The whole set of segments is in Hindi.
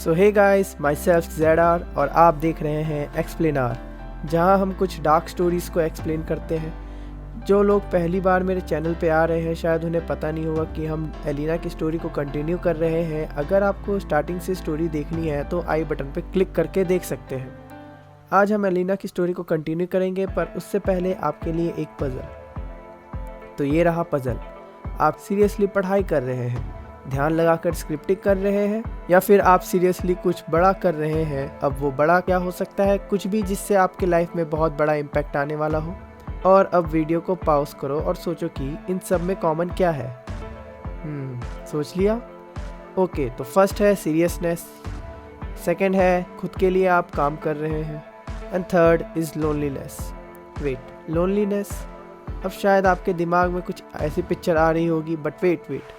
सो hey guys, myself ZR और आप देख रहे हैं एक्सप्लेनर, जहां हम कुछ डार्क स्टोरीज़ को एक्सप्लेन करते हैं। जो लोग पहली बार मेरे चैनल पे आ रहे हैं शायद उन्हें पता नहीं होगा कि हम एलिना की स्टोरी को कंटिन्यू कर रहे हैं। अगर आपको स्टार्टिंग से स्टोरी देखनी है तो आई बटन पे क्लिक करके देख सकते हैं। आज हम एलिना की स्टोरी को कंटिन्यू करेंगे, पर उससे पहले आपके लिए एक पज़ल। तो ये रहा पज़ल। आप सीरियसली पढ़ाई कर रहे हैं, ध्यान लगाकर स्क्रिप्टिंग कर रहे हैं, या फिर आप सीरियसली कुछ बड़ा कर रहे हैं। अब वो बड़ा क्या हो सकता है? कुछ भी जिससे आपके लाइफ में बहुत बड़ा इम्पैक्ट आने वाला हो। और अब वीडियो को पॉज करो और सोचो कि इन सब में कॉमन क्या है। सोच लिया? ओके, तो फर्स्ट है सीरियसनेस, सेकंड है खुद के लिए आप काम कर रहे हैं, and third is loneliness. Wait, loneliness? अब शायद आपके दिमाग में कुछ ऐसी पिक्चर आ रही होगी, but wait,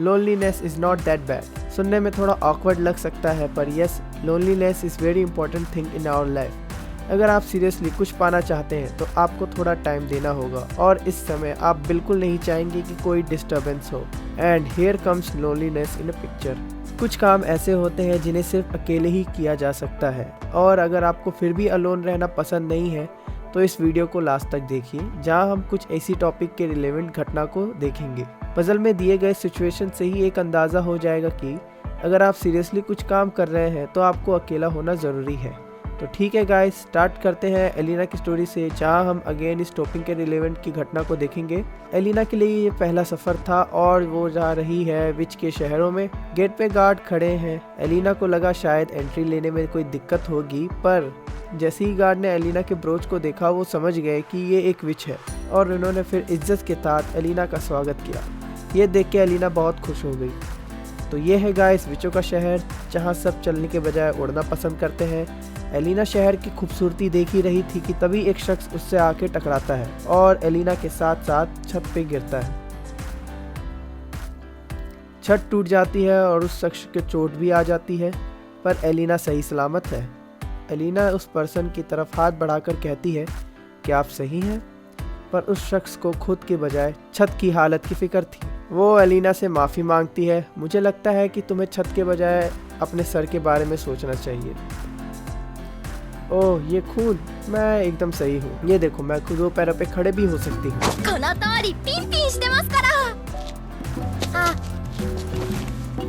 loneliness is not that bad. सुनने में थोड़ा ऑकवर्ड लग सकता है, पर yes, loneliness is very important thing in our life. अगर आप सीरियसली कुछ पाना चाहते हैं तो आपको थोड़ा टाइम देना होगा, और इस समय आप बिल्कुल नहीं चाहेंगे कि कोई डिस्टर्बेंस हो। And here comes loneliness in a picture. कुछ काम ऐसे होते हैं जिन्हें सिर्फ अकेले ही किया जा सकता है, और अगर आपको फिर भी अलोन रहना पसंद नहीं है तो इस वीडियो को लास्ट तक देखिए, जहां हम कुछ ऐसी टॉपिक के रिलेवेंट घटना को देखेंगे। पजल में दिए गए सिचुएशन से ही एक अंदाज़ा हो जाएगा कि अगर आप सीरियसली कुछ काम कर रहे हैं तो आपको अकेला होना ज़रूरी है। तो ठीक है गाइस, स्टार्ट करते हैं एलिना की स्टोरी से, जहां हम अगेन इस टॉपिक के रिलेवेंट की घटना को देखेंगे। एलिना के लिए ये पहला सफ़र था और वो जा रही है विच के शहरों में। गेट पे गार्ड खड़े हैं। एलिना को लगा शायद एंट्री लेने में कोई दिक्कत होगी, पर जैसे ही गार्ड ने एलिना के ब्रोच को देखा वो समझ गए कि ये एक विच है, और उन्होंने फिर इज्जत के साथ एलिना का स्वागत किया। ये देख के एलिना बहुत खुश हो गई। तो ये है गाइस विचों का शहर, जहाँ सब चलने के बजाय उड़ना पसंद करते हैं। एलिना शहर की खूबसूरती देख ही रही थी कि तभी एक शख्स उससे आके टकराता है और एलिना के साथ साथ छत पे गिरता है। छत टूट जाती है और उस शख्स के चोट भी आ जाती है, पर एलिना सही सलामत है। एलिना उस पर्सन की तरफ हाथ बढ़ाकर कहती है कि आप सही हैं, पर उस शख्स को खुद के बजाय छत की हालत की फिक्र थी। वो एलिना से माफ़ी मांगती है। मुझे लगता है कि तुम्हें छत के बजाय अपने सर के बारे में सोचना चाहिए। ओह, ये खून, मैं एकदम सही हूँ। ये देखो, मैं खुद दो पैरों पे खड़े भी हो सकती हूँ।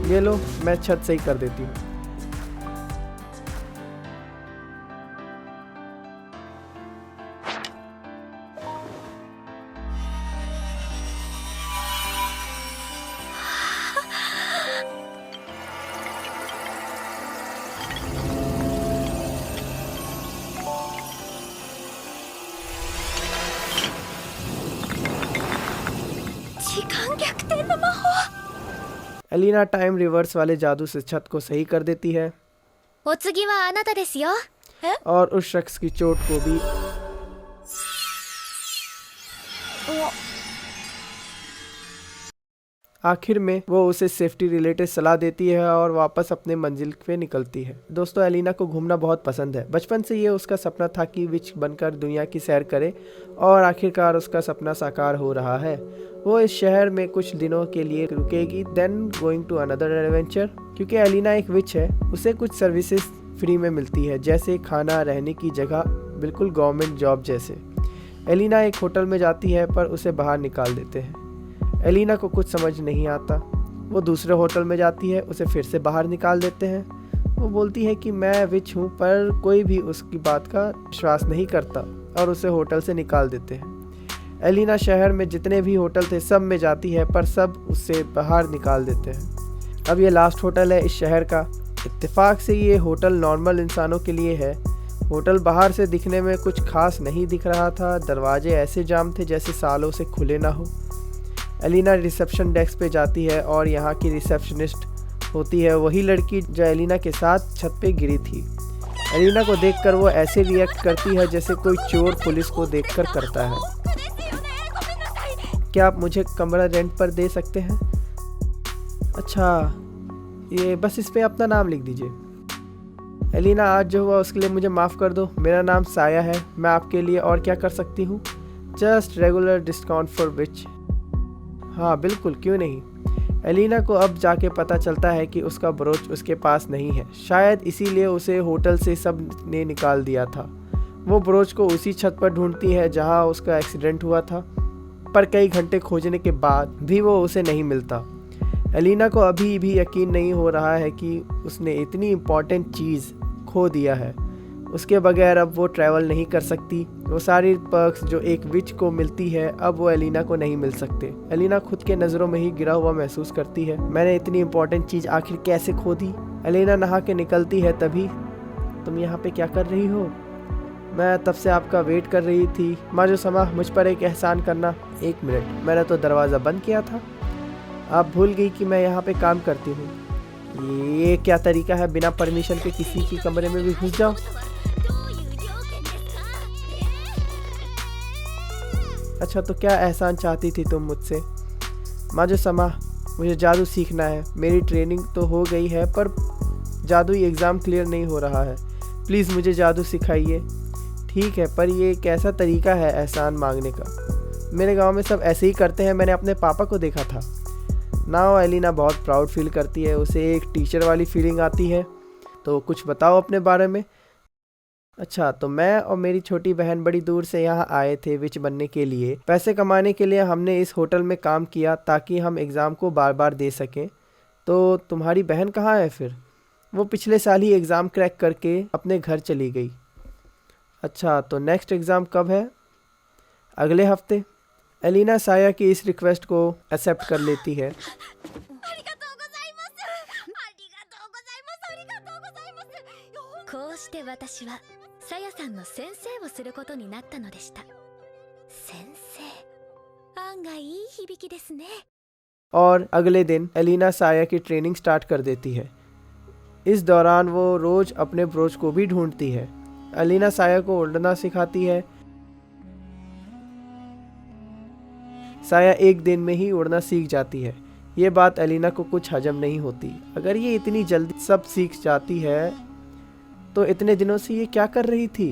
ये लो, मैं छत सही कर देती हूँ। एलिना टाइम रिवर्स वाले जादू से छत को सही कर देती है और उस शख्स की चोट को भी। आखिर में वो उसे सेफ्टी रिलेटेड सलाह देती है और वापस अपने मंजिल पे निकलती है। दोस्तों, एलिना को घूमना बहुत पसंद है। बचपन से ये उसका सपना था कि विच बनकर दुनिया की सैर करे, और आखिरकार उसका सपना साकार हो रहा है। वो इस शहर में कुछ दिनों के लिए रुकेगी, then going to another adventure. क्योंकि एलिना एक विच है, उसे कुछ सर्विसेज फ्री में मिलती है, जैसे खाना, रहने की जगह, बिल्कुल गवर्नमेंट जॉब जैसे। एलिना एक होटल में जाती है, पर उसे बाहर निकाल देते हैं। एलिना को कुछ समझ नहीं आता। वो दूसरे होटल में जाती है, उसे फिर से बाहर निकाल देते हैं। वो बोलती है कि मैं विच हूँ, पर कोई भी उसकी बात का विश्वास नहीं करता और उसे होटल से निकाल देते हैं। एलिना शहर में जितने भी होटल थे सब में जाती है, पर सब उससे बाहर निकाल देते हैं। अब ये लास्ट होटल है इस शहर का। इत्तेफाक से ये होटल नॉर्मल इंसानों के लिए है। होटल बाहर से दिखने में कुछ खास नहीं दिख रहा था। दरवाजे ऐसे जाम थे जैसे सालों से खुले ना हो। एलिना रिसेप्शन डेस्क पे जाती है और यहाँ की रिसेप्शनिस्ट होती है वही लड़की जो एलिना के साथ छत पे गिरी थी। एलिना को देखकर वो ऐसे रिएक्ट करती है जैसे कोई चोर पुलिस को देखकर करता है। क्या आप मुझे कमरा रेंट पर दे सकते हैं? अच्छा, ये बस इस पे अपना नाम लिख दीजिए। एलिना, आज जो हुआ उसके लिए मुझे माफ़ कर दो। मेरा नाम साया है। मैं आपके लिए और क्या कर सकती हूँ? Just regular discount for which. हाँ बिल्कुल, क्यों नहीं। एलिना को अब जाके पता चलता है कि उसका ब्रोच उसके पास नहीं है, शायद इसीलिए उसे होटल से सब ने निकाल दिया था। वो ब्रोच को उसी छत पर ढूंढती है जहां उसका एक्सीडेंट हुआ था, पर कई घंटे खोजने के बाद भी वो उसे नहीं मिलता। एलिना को अभी भी यकीन नहीं हो रहा है कि उसने इतनी इम्पॉर्टेंट चीज़ खो दिया है। उसके बगैर अब वो ट्रैवल नहीं कर सकती। वो सारी पर्क्स जो एक विच को मिलती है अब वो एलिना को नहीं मिल सकते। एलिना खुद के नज़रों में ही गिरा हुआ महसूस करती है। मैंने इतनी इम्पोर्टेंट चीज़ आखिर कैसे खो दी। एलिना नहा के निकलती है, तभी तुम यहाँ पे क्या कर रही हो? मैं तब से आपका वेट कर रही थी। माजो-समा, मुझ पर एक एहसान करना। 1 मिनट, मैंने तो दरवाज़ा बंद किया था। आप भूल गई कि मैं यहाँ पे काम करती हूँ। ये क्या तरीका है, बिना परमिशन के किसी के कमरे में भी घुस जाओ? अच्छा, तो क्या एहसान चाहती थी तुम मुझसे? माजो-समा, मुझे जादू सीखना है। मेरी ट्रेनिंग तो हो गई है पर जादुई एग्ज़ाम क्लियर नहीं हो रहा है। प्लीज़ मुझे जादू सिखाइए। ठीक है, पर ये कैसा तरीका है एहसान मांगने का? मेरे गांव में सब ऐसे ही करते हैं, मैंने अपने पापा को देखा था। नाउ एलिना बहुत प्राउड फील करती है, उसे एक टीचर वाली फीलिंग आती है। तो कुछ बताओ अपने बारे में। अच्छा, तो मैं और मेरी छोटी बहन बड़ी दूर से यहाँ आए थे विच बनने के लिए। पैसे कमाने के लिए हमने इस होटल में काम किया ताकि हम एग्ज़ाम को बार बार दे सकें। तो तुम्हारी बहन कहाँ है फिर? वो पिछले साल ही एग्ज़ाम क्रैक करके अपने घर चली गई। अच्छा, तो नेक्स्ट एग्ज़ाम कब है? अगले हफ्ते। एलिना साया की इस रिक्वेस्ट को एक्सेप्ट कर लेती है। こうして私はさやさんの先生をすることになったのでした。先生、案外いい響きですね。और अगले दिन एलिना साया की ट्रेनिंग स्टार्ट कर देती है। इस दौरान वो रोज़ अपने ब्रोच को भी ढूंढती है। एलिना साया को उड़ना सिखाती है। साया एक दिन में ही उड़ना सीख जाती है। ये बात एलिना को कुछ हजम नहीं होती। अगर ये इतनी जल्दी सब सीख जाती है तो इतने दिनों से ये क्या कर रही थी?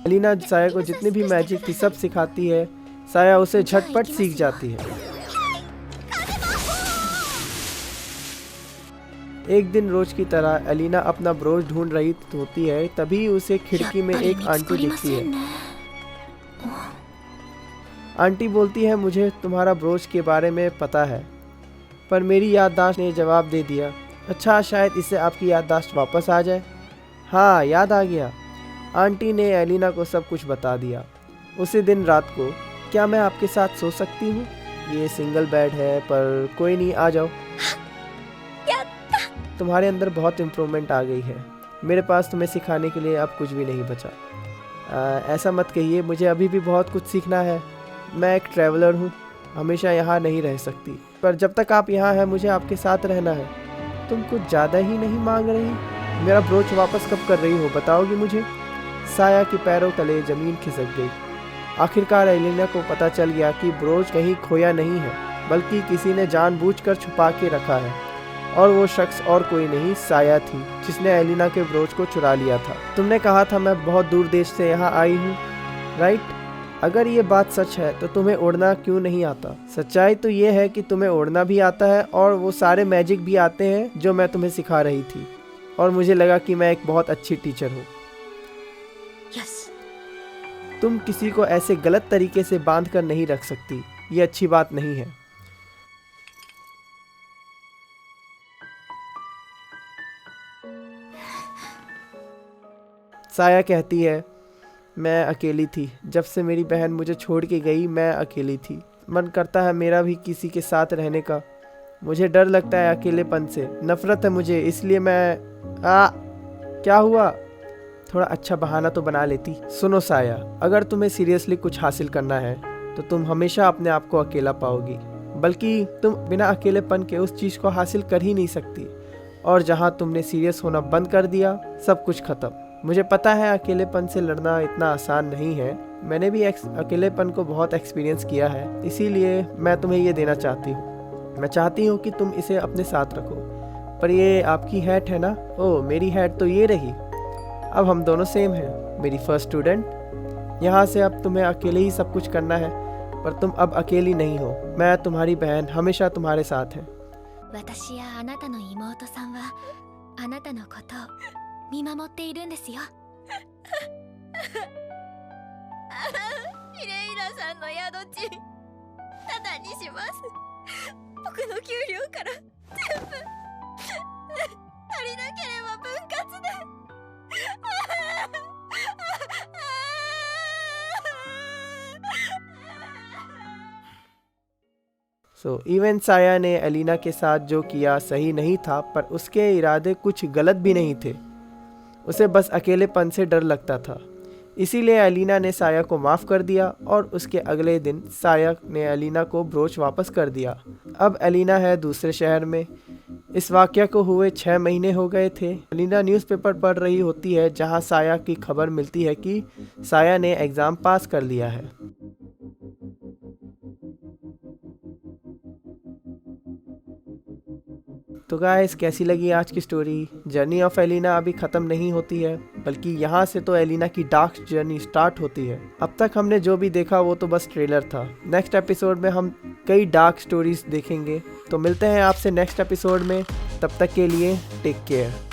एलिना साया को जितनी भी मैजिक थी सब सिखाती है। साया उसे झटपट सीख जाती है। एक दिन रोज की तरह एलिना अपना ब्रोच ढूंढ रही होती है, तभी उसे खिड़की में एक आंटी दिखती है। आंटी बोलती है, मुझे तुम्हारा ब्रोच के बारे में पता है, पर मेरी याददाश्त ने जवाब दे दिया। अच्छा, शायद इससे आपकी याददाश्त वापस आ जाए। हाँ, याद आ गया। आंटी ने एलिना को सब कुछ बता दिया। उसी दिन रात को, क्या मैं आपके साथ सो सकती हूँ? ये सिंगल बेड है, पर कोई नहीं, आ जाओ। तुम्हारे अंदर बहुत इम्प्रूवमेंट आ गई है। मेरे पास तुम्हें सिखाने के लिए अब कुछ भी नहीं बचा। ऐसा मत कहिए, मुझे अभी भी बहुत कुछ सीखना है। मैं एक ट्रैवलर हूँ, हमेशा यहाँ नहीं रह सकती, पर जब तक आप यहाँ हैं मुझे आपके साथ रहना है। तुम कुछ ज़्यादा ही नहीं मांग रही? मेरा ब्रोच वापस कब कर रही हो, बताओगी मुझे? साया के पैरों तले ज़मीन खिसक गई। आखिरकार एलिना को पता चल गया कि ब्रोच कहीं खोया नहीं है, बल्कि किसी ने जानबूझकर छुपा के रखा है, और वो शख्स और कोई नहीं, साया थी, जिसने एलिना के ब्रोच को चुरा लिया था। तुमने कहा था मैं बहुत दूर देश से यहाँ आई हूँ, राइट? अगर ये बात सच है तो तुम्हें उड़ना क्यों नहीं आता? सच्चाई तो ये है कि तुम्हें उड़ना भी आता है और वो सारे मैजिक भी आते हैं जो मैं तुम्हें सिखा रही थी, और मुझे लगा कि मैं एक बहुत अच्छी टीचर हूँ। तुम किसी को ऐसे गलत तरीके से बांध कर नहीं रख सकती, ये अच्छी बात नहीं है। साया कहती है, मैं अकेली थी। जब से मेरी बहन मुझे छोड़ के गई मैं अकेली थी। मन करता है मेरा भी किसी के साथ रहने का। मुझे डर लगता है अकेलेपन से, नफरत है मुझे, इसलिए मैं क्या हुआ? थोड़ा अच्छा बहाना तो बना लेती। सुनो साया, अगर तुम्हें सीरियसली कुछ हासिल करना है तो तुम हमेशा अपने आप को अकेला पाओगी, बल्कि तुम बिना अकेलेपन के उस चीज़ को हासिल कर ही नहीं सकती। और जहाँ तुमने सीरियस होना बंद कर दिया, सब कुछ खत्म। मुझे पता है अकेलेपन से लड़ना इतना आसान नहीं है। मैंने भी अकेलेपन को बहुत एक्सपीरियंस किया है, इसीलिए मैं तुम्हें ये देना चाहती हूँ। मैं चाहती हूँ कि तुम इसे अपने साथ रखो। पर ये आपकी हैट है ना? ओह, मेरी हैट तो ये रही। अब हम दोनों सेम हैं, मेरी फर्स्ट स्टूडेंट। यहाँ से अब तुम्हें अकेले ही सब कुछ करना है, पर तुम अब अकेली नहीं हो। मैं तुम्हारी बहन हमेशा तुम्हारे साथ है। 私やあなたの妹さんはあなたのことを見守っているんですよ。ミレイラさんの宿賃タダにします。僕の給料から全部足りなければ分割で。इवन साया ने एलिना के साथ जो किया सही नहीं था, पर उसके इरादे कुछ गलत भी नहीं थे। उसे बस अकेलेपन से डर लगता था। इसीलिए एलिना ने साया को माफ़ कर दिया और उसके अगले दिन साया ने एलिना को ब्रोच वापस कर दिया। अब एलिना है दूसरे शहर में। इस वाक़या को हुए 6 महीने हो गए थे। एलिना न्यूज़पेपर पढ़ रही होती है जहां साया की खबर मिलती है कि साया ने एग्ज़ाम पास कर लिया है। तो गाइस, कैसी लगी आज की स्टोरी? जर्नी ऑफ एलिना अभी ख़त्म नहीं होती है, बल्कि यहाँ से तो एलिना की डार्क जर्नी स्टार्ट होती है। अब तक हमने जो भी देखा वो तो बस ट्रेलर था। नेक्स्ट एपिसोड में हम कई डार्क स्टोरीज देखेंगे। तो मिलते हैं आपसे नेक्स्ट एपिसोड में। तब तक के लिए टेक केयर।